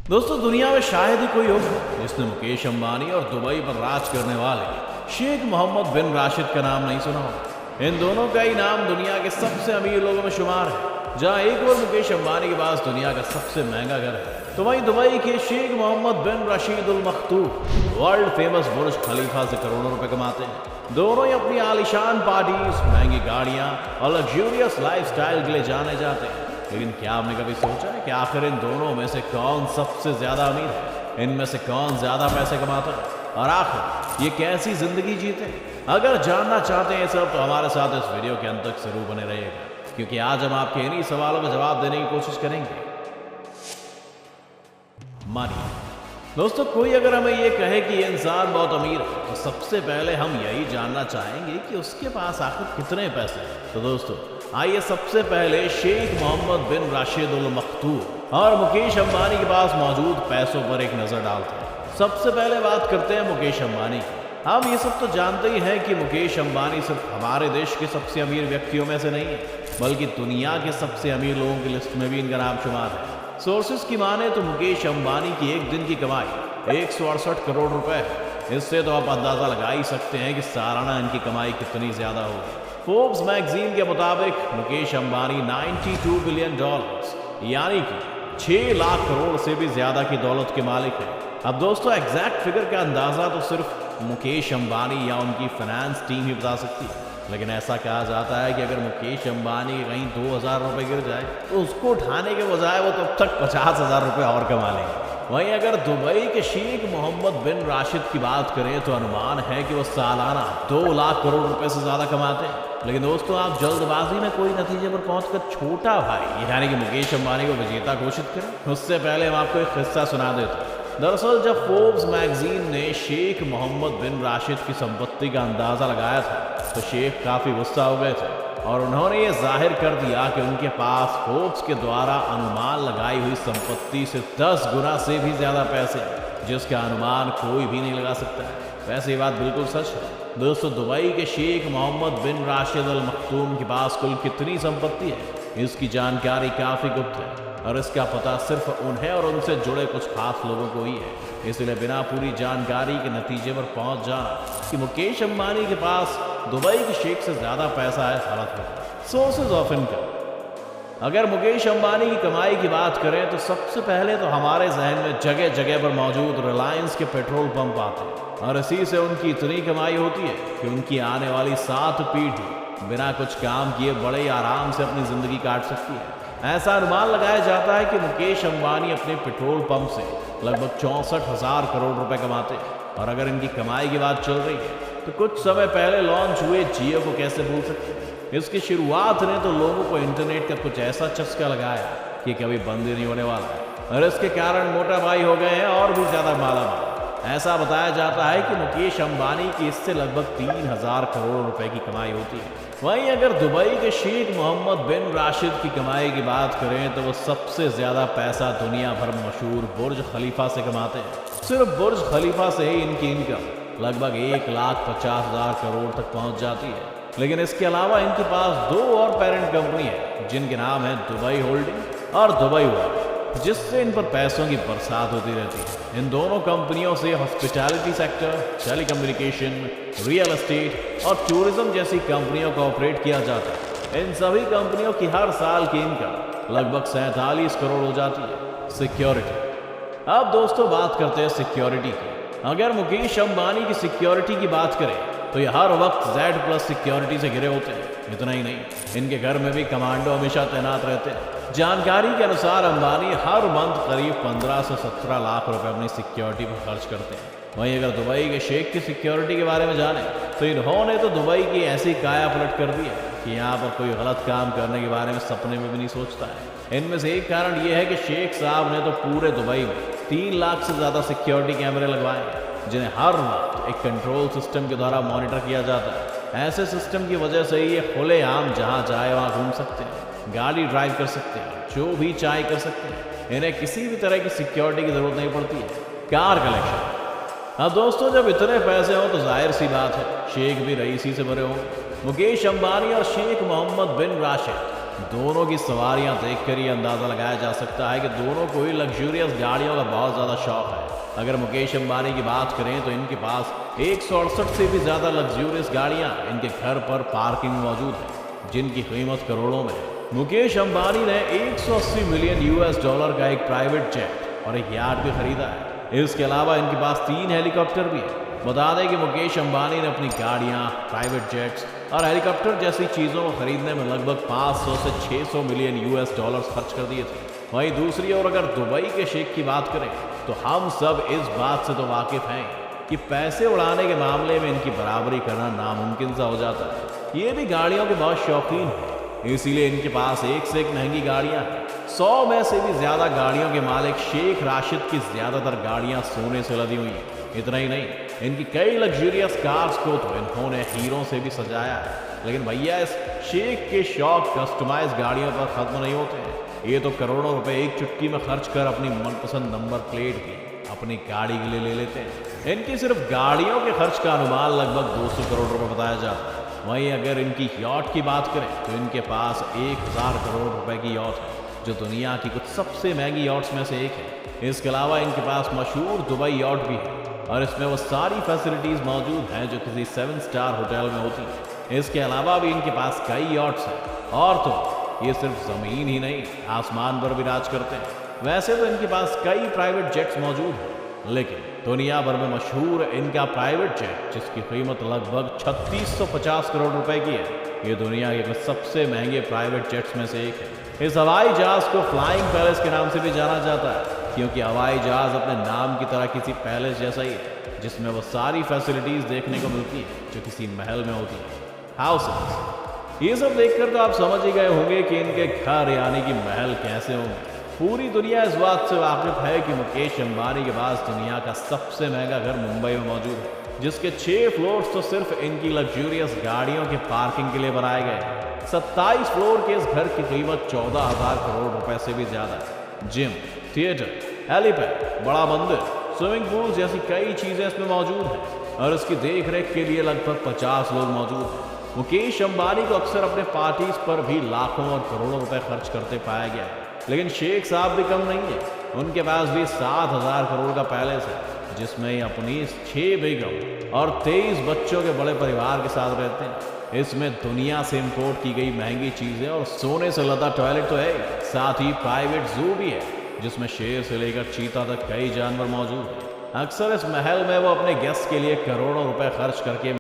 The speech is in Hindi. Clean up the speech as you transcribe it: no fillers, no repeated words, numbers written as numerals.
दोस्तों, दुनिया में शायद ही कोई होगा जिसने मुकेश अंबानी और दुबई पर राज करने वाले शेख मोहम्मद बिन राशिद का नाम नहीं सुना होगा। इन दोनों का ही नाम दुनिया के सबसे अमीर लोगों में शुमार है। जहां एक और मुकेश अंबानी के पास दुनिया का सबसे महंगा घर है, तो वहीं दुबई के शेख मोहम्मद बिन रशीद अल मखतूम वर्ल्ड फेमस बुर्ज खलीफा से करोड़ों रुपए कमाते हैं। दोनों ही अपनी आलिशान पार्टीज, महंगी गाड़ियां और लग्जूरियस लाइफस्टाइल के लिए जाने जाते हैं। लेकिन क्या आपने कभी सोचा है कि आखिर इन दोनों में से कौन सबसे ज्यादा अमीर है? इनमें से कौन ज्यादा पैसे कमाता है और आखिर ये कैसी जिंदगी जीते हैं? अगर जानना चाहते हैं सब, तो हमारे साथ इस वीडियो के अंत तक जरूर बने रहिएगा, क्योंकि आज हम आपके इन्हीं सवालों का जवाब देने की कोशिश करेंगे। मानिए दोस्तों, कोई अगर हमें ये कहे कि ये इंसान बहुत अमीर है, तो सबसे पहले हम यही जानना चाहेंगे कि उसके पास आखिर कितने पैसे हैं। तो दोस्तों, आइए सबसे पहले शेख मोहम्मद बिन राशिद अल मखतूम और मुकेश अंबानी के पास मौजूद पैसों पर एक नजर डालते हैं। सबसे पहले बात करते हैं मुकेश अंबानी की। हम ये सब तो जानते ही हैं कि मुकेश अंबानी सिर्फ हमारे देश के सबसे अमीर व्यक्तियों में से नहीं है, बल्कि दुनिया के सबसे अमीर लोगों की लिस्ट में भी इनका नाम शुमार है। सोर्सेस की माने तो मुकेश अंबानी की एक दिन की कमाई 168 करोड़ रुपए है। इससे तो आप अंदाजा लगा ही सकते हैं कि सालाना इनकी कमाई कितनी ज्यादा होगी। फोर्ब्स मैगजीन के मुताबिक मुकेश अंबानी 92 बिलियन डॉलर्स यानी कि 6 लाख करोड़ से भी ज्यादा की दौलत के मालिक है। अब दोस्तों, एग्जैक्ट फिगर का अंदाजा तो सिर्फ मुकेश अंबानी या उनकी फाइनेंस टीम ही बता सकती है, लेकिन ऐसा कहा जाता है कि अगर मुकेश अंबानी कहीं 2000 रुपए गिर जाए, तो उसको उठाने के बजाय वो तब तक 50,000 रुपए और कमा लेंगे। वहीं अगर दुबई के शेख मोहम्मद बिन राशिद की बात करें, तो अनुमान है कि वो सालाना 2 लाख करोड़ रुपए से ज्यादा कमाते हैं। लेकिन दोस्तों, आप जल्दबाजी में कोई नतीजे पर पहुंचकर छोटा भाई यानी कि मुकेश अंबानी को विजेता घोषित करें, उससे पहले हम आपको एक किस्सा सुना देते हैं। दरअसल जब फोर्ब्स मैगजीन ने शेख मोहम्मद बिन राशिद की संपत्ति का अंदाजा लगाया था, तो शेख काफी गुस्सा हो गए थे और उन्होंने ये जाहिर कर दिया कि उनके पास फोर्ब्स के द्वारा अनुमान लगाई हुई संपत्ति से 10 गुना से भी ज्यादा पैसे हैं, जिसका अनुमान कोई भी नहीं लगा सकता है। वैसे ये बात बिल्कुल सच है। दोस्तों, दुबई के शेख मोहम्मद बिन राशिद अल मखतूम के पास कुल कितनी संपत्ति है, इसकी जानकारी काफी गुप्त है और इसका पता सिर्फ उन्हें और उनसे जुड़े कुछ खास लोगों को ही है। इसलिए बिना पूरी जानकारी के नतीजे पर पहुंच जाना कि मुकेश अंबानी के पास दुबई के शेख से ज्यादा पैसा है, गलत है। Sources of income. अगर मुकेश अंबानी की कमाई की बात करें, तो सबसे पहले तो हमारे जहन में जगह जगह पर मौजूद रिलायंस के पेट्रोल पंप आते हैं और इसी से उनकी इतनी कमाई होती है कि उनकी आने वाली 7 पीढ़ी बिना कुछ काम किए बड़े ही आराम से अपनी जिंदगी काट सकती है। ऐसा अनुमान लगाया जाता है कि मुकेश अंबानी अपने पेट्रोल पंप से लगभग 64,000 करोड़ रुपए कमाते हैं। और अगर इनकी कमाई की बात चल रही है, तो कुछ समय पहले लॉन्च हुए जियो को कैसे भूल सकते हैं। इसकी शुरुआत ने तो लोगों को इंटरनेट का कुछ ऐसा चस्का लगाया कि कभी बंद ही नहीं होने वाला, और इसके कारण मोटा भाई हो गए हैं और भी ज्यादा मालामाल। ऐसा बताया जाता है कि मुकेश अंबानी की इससे लगभग 3000 करोड़ रुपए की कमाई होती है। वहीं अगर दुबई के शेख मोहम्मद बिन राशिद की कमाई की बात करें, तो वो सबसे ज्यादा पैसा दुनिया भर में मशहूर बुर्ज खलीफा से कमाते हैं। सिर्फ बुर्ज खलीफा से ही इनकी इनकम लगभग 1,50,000 करोड़ तक पहुंच जाती है। लेकिन इसके अलावा इनके पास 2 और पेरेंट कंपनी है, जिनके नाम है दुबई होल्डिंग और दुबई वर्ल्ड, जिससे इन पर पैसों की बरसात होती रहती है। इन दोनों कंपनियों से hospitality sector, telecommunication, real estate और टूरिज्म जैसी कंपनियों को ऑपरेट किया जाता है। इन सभी कंपनियों की हर साल की इनकम लगभग 47 करोड़ हो जाती है। सिक्योरिटी। अब दोस्तों, बात करते हैं सिक्योरिटी की। अगर मुकेश अंबानी की सिक्योरिटी की बात करें, तो ये हर वक्त Z+ सिक्योरिटी से घिरे होते हैं। इतना ही नहीं, इनके घर में भी कमांडो हमेशा तैनात रहते हैं। जानकारी के अनुसार अंबानी हर मंथ करीब 15 से 17 लाख रुपए अपनी सिक्योरिटी पर खर्च करते हैं। वहीं अगर दुबई के शेख की सिक्योरिटी के बारे में जाने, तो इन्होंने तो दुबई की ऐसी काया पलट कर दी है कि यहाँ पर कोई गलत काम करने के बारे में सपने में भी नहीं सोचता है। इनमें से एक कारण यह है कि शेख साहब ने तो पूरे दुबई में 3 लाख से ज्यादा सिक्योरिटी कैमरे लगवाए हैं, जिन्हें हर वक्त एक कंट्रोल सिस्टम के द्वारा मॉनिटर किया जाता है। ऐसे सिस्टम की वजह से ये खुलेआम जहां चाहे वहां घूम सकते हैं, गाड़ी ड्राइव कर सकते हैं, जो भी चाहे कर सकते हैं। इन्हें किसी भी तरह की सिक्योरिटी की जरूरत नहीं पड़ती है। Car collection. अब दोस्तों, जब इतने पैसे हो तो जाहिर सी बात है शेख भी रईसी से भरे होंगे। मुकेश अंबानी और शेख मोहम्मद बिन राशिद दोनों की सवारियां देखकर ही अंदाजा लगाया जा सकता है कि दोनों को ही लग्जूरियस गाड़ियों का बहुत ज्यादा शौक है। अगर मुकेश अंबानी की बात करें तो इनके पास 168 से भी ज्यादा लग्जूरियस गाड़ियां इनके घर पर पार्किंग में मौजूद है, जिनकी कीमत करोड़ों में है। मुकेश अंबानी ने 180 मिलियन यूएस डॉलर का एक प्राइवेट जेट और एक यार्ड भी खरीदा है। इसके अलावा इनके पास 3 हेलीकॉप्टर भी है। बता दें कि मुकेश अंबानी ने अपनी गाड़ियां, प्राइवेट जेट्स और हेलीकॉप्टर जैसी चीजों को खरीदने में लगभग 500 से 600 मिलियन यूएस डॉलर्स खर्च कर दिए थे। वहीं दूसरी ओर अगर दुबई के शेख की बात करें तो हम सब इस बात से तो वाकिफ हैं कि पैसे उड़ाने के मामले में इनकी बराबरी करना नामुमकिन सा हो जाता है। ये भी गाड़ियों के बहुत शौकीन है, इसीलिए इनके पास एक से एक महंगी गाड़ियां हैं। 100 में से भी ज्यादा गाड़ियों के मालिक शेख राशिद की ज्यादातर गाड़ियां सोने से लदी हुई हैं। इतना ही नहीं, इनकी कई लग्जूरियस कार्स को तो इन्होंने हीरों से भी सजाया है। लेकिन भैया, इस शेख के शौक कस्टमाइज गाड़ियों पर खत्म नहीं होते हैं। ये तो करोड़ों रुपए एक चुटकी में खर्च कर अपनी मनपसंद नंबर प्लेट भी अपनी गाड़ी के लिए ले लेते हैं। इनकी सिर्फ गाड़ियों के खर्च का अनुमान लगभग 200 करोड़ रुपए बताया जाता है। वहीं अगर इनकी यॉट की बात करें तो इनके पास 1000 करोड़ रुपए की यॉट है, जो दुनिया की कुछ सबसे महंगी यॉट्स में से एक है। इसके अलावा इनके पास मशहूर दुबई यॉट भी है और इसमें वो सारी फैसिलिटीज मौजूद हैं जो किसी 7 स्टार होटल में होती हैं। इसके अलावा भी इनके पास कई यॉट्स हैं और तो ये सिर्फ जमीन ही नहीं, आसमान पर भी राज करते हैं। वैसे तो इनके पास कई प्राइवेट जेट्स मौजूद हैं, लेकिन दुनिया भर में मशहूर इनका प्राइवेट जेट, जिसकी कीमत लगभग 3650 करोड़ रुपए की है, ये दुनिया के सबसे महंगे प्राइवेट जेट्स में से एक है। इस हवाई जहाज को फ्लाइंग पैलेस के नाम से भी जाना जाता है, क्योंकि हवाई जहाज अपने नाम की तरह किसी पैलेस जैसा ही है, जिसमें वो सारी फैसिलिटीज देखने को मिलती है जो किसी महल में होती है। हाउसेस, ये सब देखकर तो आप समझ ही गए होंगे कि इनके घर यानी कि महल कैसे होंगे। पूरी दुनिया इस बात से वाकिफ है कि मुकेश अंबानी के पास दुनिया का सबसे महंगा घर मुंबई में मौजूद है, जिसके 6 फ्लोर्स तो सिर्फ इनकी लग्जूरियस गाड़ियों के पार्किंग के लिए बनाए गए हैं। 27 फ्लोर के इस घर की कीमत 14,000 करोड़ रुपए से भी ज्यादा है। जिम, थिएटर, हेलीपैड, बड़ा मंदिर, स्विमिंग पूल जैसी कई चीजें इसमें मौजूद हैं और इसकी देख रेख के लिए लगभग 50 लोग मौजूद हैं। मुकेश अंबानी को अक्सर अपने पार्टीज पर भी लाखों और करोड़ों रुपए खर्च करते पाया गया है, लेकिन शेख साहब भी कम नहीं है। उनके पास भी 7,000 करोड़ का पैलेस है, जिसमें अपनी 6 बेगम और 23 बच्चों के बड़े परिवार के साथ रहते हैं। इसमें दुनिया से इंपोर्ट की गई महंगी चीजें और सोने से लदा टॉयलेट तो है, साथ ही प्राइवेट जू भी है, जिसमें शेर से लेकर चीता तक कई जानवर मौजूद हैं। अक्सर इस महल में वो अपने गेस्ट के लिए करोड़ों रुपए खर्च करके